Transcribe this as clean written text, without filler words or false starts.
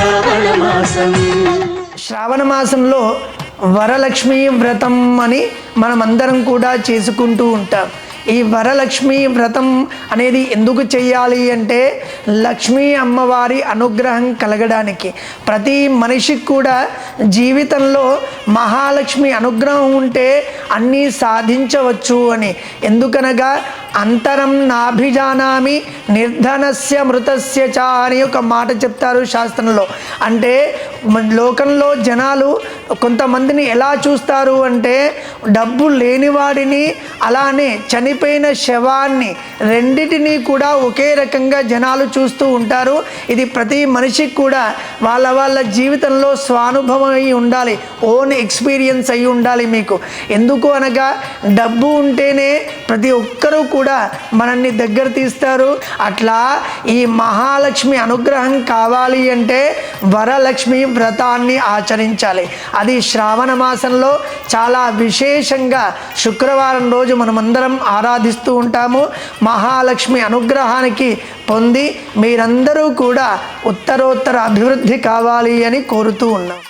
శ్రావణ మాసం. శ్రావణ మాసంలో వరలక్ష్మి వ్రతం అని మనమందరం కూడా చేసుకుంటూ ఉంటాం. ఈ వరలక్ష్మి వ్రతం అనేది ఎందుకు చేయాలి అంటే లక్ష్మీ అమ్మవారి అనుగ్రహం కలగడానికి. ప్రతి మనిషికి కూడా జీవితంలో మహాలక్ష్మి అనుగ్రహం ఉంటే అన్నీ సాధించవచ్చు అని. ఎందుకనగా అంతరం నాభిజానామి నిర్ధనస్య మృతస్య చ అని ఒక మాట చెప్తారు శాస్త్రంలో. అంటే లోకంలో జనాలు కొంతమందిని ఎలా చూస్తారు అంటే డబ్బు లేనివాడిని అలానే చనిపోయిన శవాన్ని రెండిటిని కూడా ఒకే రకంగా జనాలు చూస్తూ ఉంటారు. ఇది ప్రతి మనిషికి కూడా వాళ్ళ వాళ్ళ జీవితంలో స్వానుభవం అయి ఉండాలి, ఓన్ ఎక్స్పీరియన్స్ అయి ఉండాలి మీకు. ఎందుకు అనగా డబ్బు ఉంటేనే ప్రతి ఒక్కరూ కూడా మనల్ని దగ్గర తీస్తారు. అట్లా ఈ మహాలక్ష్మి అనుగ్రహం కావాలి అంటే వరలక్ష్మి వ్రతాన్ని ఆచరించాలి. అది శ్రావణ మాసంలో చాలా విశేషంగా శుక్రవారం రోజు మనమందరం ఆరాధిస్తూ ఉంటాము. మహాలక్ష్మి అనుగ్రహానికి పొంది మీరందరూ కూడా ఉత్తరోత్తర అభివృద్ధి కావాలి అని కోరుతూ ఉన్నాం.